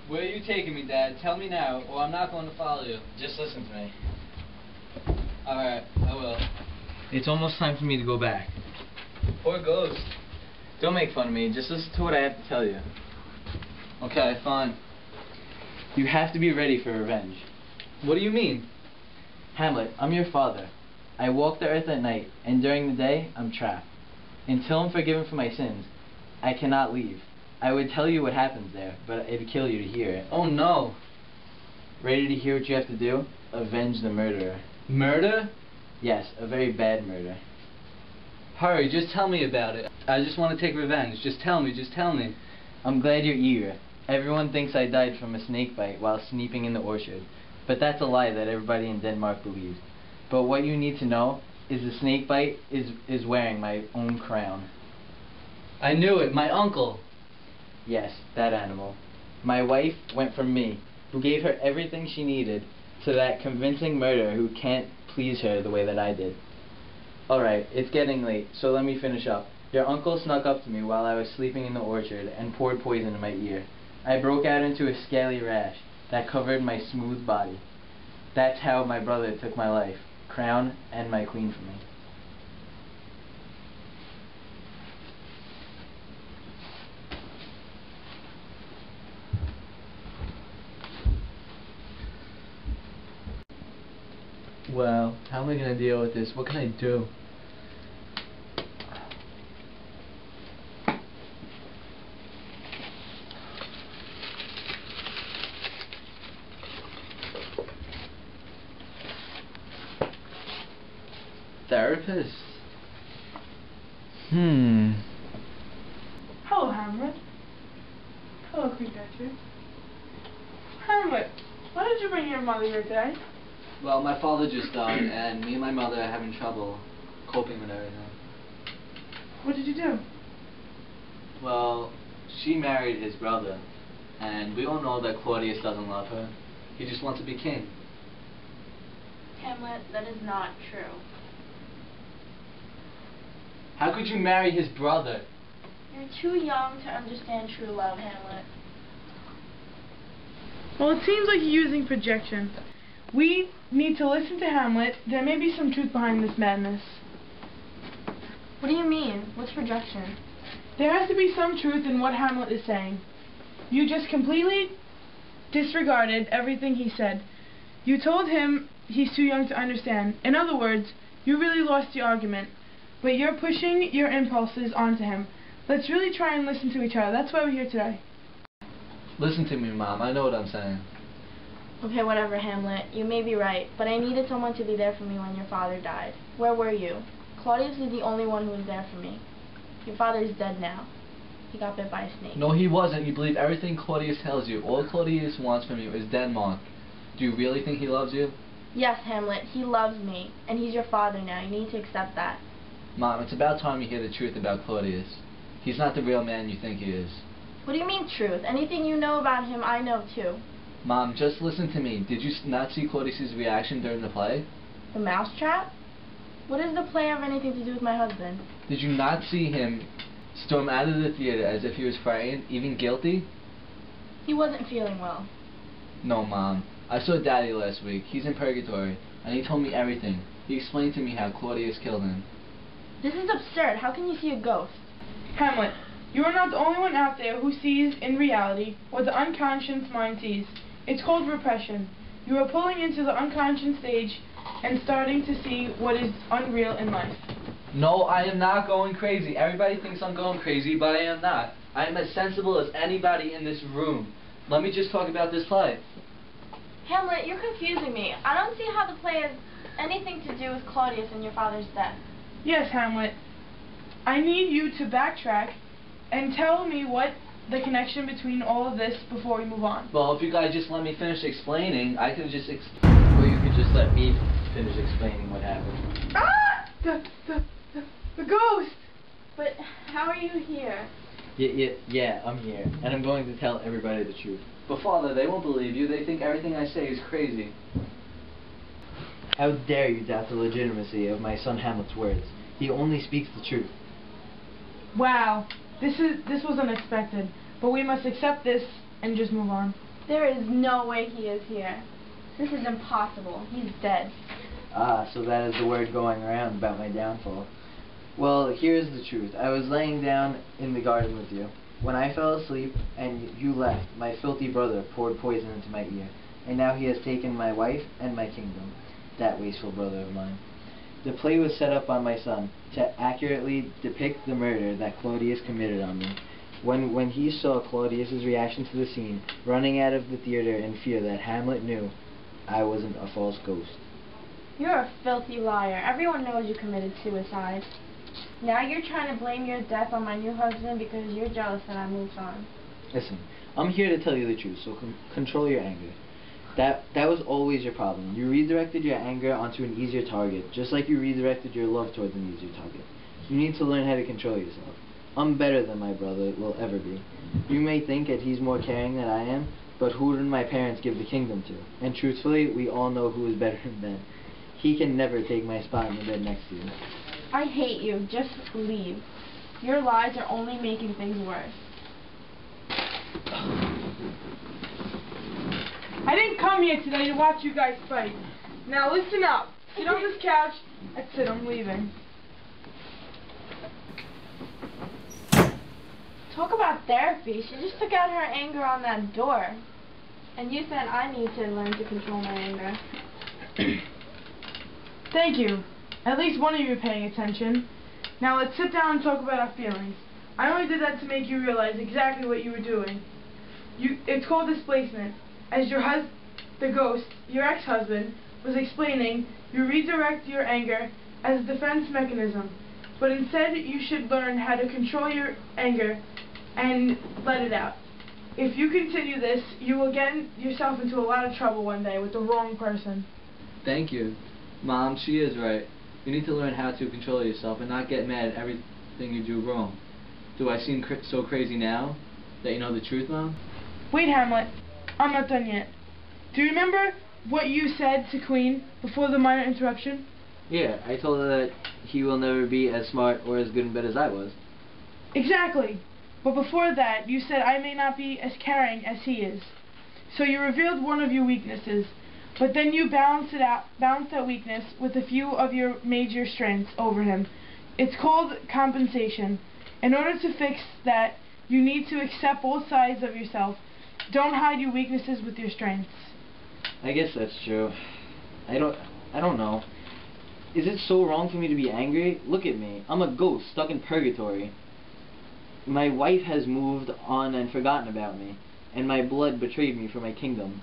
Where are you taking me, Dad? Tell me now, or I'm not going to follow you. Just listen to me. Alright, I will. It's almost time for me to go back. Poor ghost. Don't make fun of me. Just listen to what I have to tell you. Okay, fine. You have to be ready for revenge. What do you mean? Hamlet, I'm your father. I walk the earth at night, and during the day, I'm trapped. Until I'm forgiven for my sins, I cannot leave. I would tell you what happens there, but it'd kill you to hear it. Oh no. Ready to hear what you have to do? Avenge the murderer. Murder? Yes, a very bad murder. Hurry, just tell me about it. I just want to take revenge. Just tell me, just tell me. I'm glad you're eager. Everyone thinks I died from a snake bite while sleeping in the orchard, but that's a lie that everybody in Denmark believes. But what you need to know is the snake bite is wearing my own crown. I knew it, my uncle. Yes, that animal. My wife went from me, who gave her everything she needed, to that convincing murderer who can't please her the way that I did. Alright, it's getting late, so let me finish up. Your uncle snuck up to me while I was sleeping in the orchard and poured poison in my ear. I broke out into a scaly rash that covered my smooth body. That's how my brother took my life, crown and my queen from me. Well, how am I going to deal with this? What can I do? Therapist? Hello, Hamlet. Hello, Queen Gertrude. Hamlet, why did you bring your mother here today? Well, my father just died, and me and my mother are having trouble coping with everything. What did you do? Well, she married his brother, and we all know that Claudius doesn't love her. He just wants to be king. Hamlet, that is not true. How could you marry his brother? You're too young to understand true love, Hamlet. Well, it seems like you're using projection. We need to listen to Hamlet. There may be some truth behind this madness. What do you mean? What's projection? There has to be some truth in what Hamlet is saying. You just completely disregarded everything he said. You told him he's too young to understand. In other words, you really lost the argument, but you're pushing your impulses onto him. Let's really try and listen to each other. That's why we're here today. Listen to me, Mom. I know what I'm saying. Okay, whatever, Hamlet. You may be right, but I needed someone to be there for me when your father died. Where were you? Claudius is the only one who was there for me. Your father is dead now. He got bit by a snake. No, he wasn't. You believe everything Claudius tells you. All Claudius wants from you is Denmark. Do you really think he loves you? Yes, Hamlet, he loves me, and he's your father now. You need to accept that. Mom, it's about time you hear the truth about Claudius. He's not the real man you think he is. What do you mean, truth? Anything you know about him, I know too. Mom, just listen to me. Did you not see Claudius' reaction during the play? The mousetrap? What does the play have anything to do with my husband? Did you not see him storm out of the theater as if he was frightened, even guilty? He wasn't feeling well. No, Mom. I saw Daddy last week. He's in purgatory, and he told me everything. He explained to me how Claudius killed him. This is absurd. How can you see a ghost? Hamlet, you are not the only one out there who sees in reality what the unconscious mind sees. It's called repression. You are pulling into the unconscious stage and starting to see what is unreal in life. No, I am not going crazy. Everybody thinks I'm going crazy, but I am not. I am as sensible as anybody in this room. Let me just talk about this play. Hamlet, you're confusing me. I don't see how the play has anything to do with Claudius and your father's death. Yes, Hamlet. I need you to backtrack and tell me what the connection between all of this before we move on. Well, if you guys just let me finish explaining, I could just Or you could just let me finish explaining what happened. Ah! The ghost! But how are you here? Yeah, I'm here, and I'm going to tell everybody the truth. But Father, they won't believe you. They think everything I say is crazy. How dare you doubt the legitimacy of my son Hamlet's words? He only speaks the truth. Wow, this was unexpected, but we must accept this and just move on. There is no way he is here. This is impossible. He's dead. Ah, so that is the word going around about my downfall. Well, here's the truth. I was laying down in the garden with you. When I fell asleep and you left, my filthy brother poured poison into my ear, and now he has taken my wife and my kingdom, that wasteful brother of mine. The play was set up on my son to accurately depict the murder that Claudius committed on me. When he saw Claudius's reaction to the scene, running out of the theater in fear that Hamlet knew I wasn't a false ghost. You're a filthy liar. Everyone knows you committed suicide. Now you're trying to blame your death on my new husband because you're jealous that I moved on. Listen, I'm here to tell you the truth, so control your anger. That was always your problem. You redirected your anger onto an easier target, just like you redirected your love towards an easier target. You need to learn how to control yourself. I'm better than my brother will ever be. You may think that he's more caring than I am, but who did my parents give the kingdom to? And truthfully, we all know who is better than them. He can never take my spot in the bed next to you. I hate you. Just leave. Your lies are only making things worse. I didn't come here today to watch you guys fight. Now listen up. Sit on this couch. That's it, I'm leaving. Talk about therapy. She just took out her anger on that door. And you said I need to learn to control my anger. Thank you. At least one of you paying attention. Now let's sit down and talk about our feelings. I only did that to make you realize exactly what you were doing. It's called displacement. As the ghost, your ex-husband, was explaining, you redirect your anger as a defense mechanism. But instead, you should learn how to control your anger and let it out. If you continue this, you will get yourself into a lot of trouble one day with the wrong person. Thank you. Mom, she is right. You need to learn how to control yourself and not get mad at everything you do wrong. Do I seem so crazy now that you know the truth, Mom? Wait, Hamlet. I'm not done yet. Do you remember what you said to Queen before the minor interruption? Yeah, I told her that he will never be as smart or as good in bed as I was. Exactly. But before that, you said I may not be as caring as he is. So you revealed one of your weaknesses, but then you balanced that weakness with a few of your major strengths over him. It's called compensation. In order to fix that, you need to accept both sides of yourself. Don't hide your weaknesses with your strengths. I guess that's true. I don't know. Is it so wrong for me to be angry? Look at me. I'm a ghost stuck in purgatory. My wife has moved on and forgotten about me, and my blood betrayed me for my kingdom.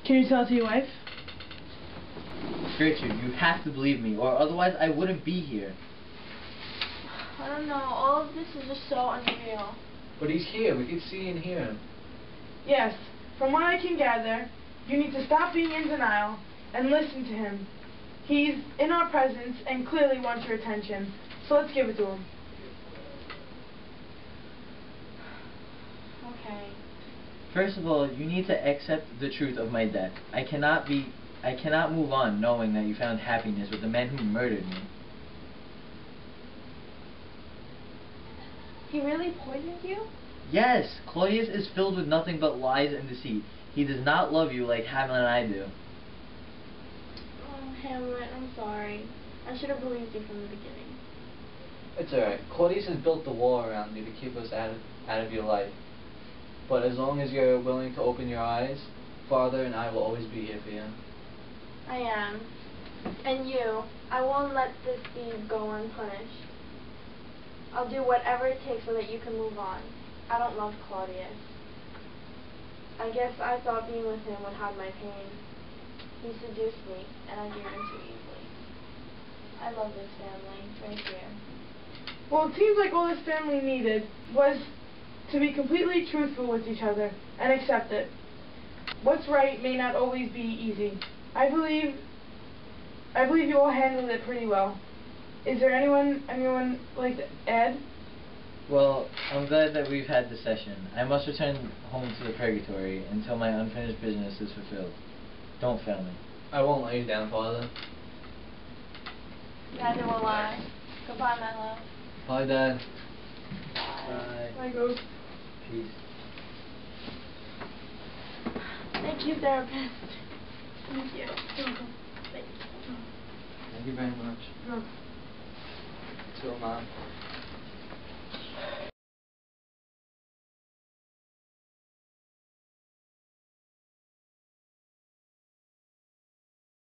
Can you tell it to your wife? Gertrude, you have to believe me, or otherwise I wouldn't be here. I don't know. All of this is just so unreal. But he's here. We can see and hear him. Yes. From what I can gather, you need to stop being in denial and listen to him. He's in our presence and clearly wants your attention. So let's give it to him. Okay. First of all, you need to accept the truth of my death. I cannot move on knowing that you found happiness with the man who murdered me. He really poisoned you? Yes, Claudius is filled with nothing but lies and deceit. He does not love you like Hamlet and I do. Oh, Hamlet, I'm sorry. I should have believed you from the beginning. It's alright. Claudius has built the wall around you to keep us out of your life. But as long as you're willing to open your eyes, Father and I will always be here for you. I am. And you, I won't let this deed go unpunished. I'll do whatever it takes so that you can move on. I don't love Claudius. I guess I thought being with him would hide my pain. He seduced me, and I gave in too easily. I love this family, right here. Well, it seems like all this family needed was to be completely truthful with each other and accept it. What's right may not always be easy. I believe you all handled it pretty well. Is there anyone like to add? Well, I'm glad that we've had this session. I must return home to the purgatory until my unfinished business is fulfilled. Don't fail me. I won't let you down, Father. Neither will I. Goodbye, my love. Bye, Dad. Bye. Bye, Ghost. Peace. Thank you, therapist. Thank you. You're welcome. Thank you very much. You're welcome. So, Mom.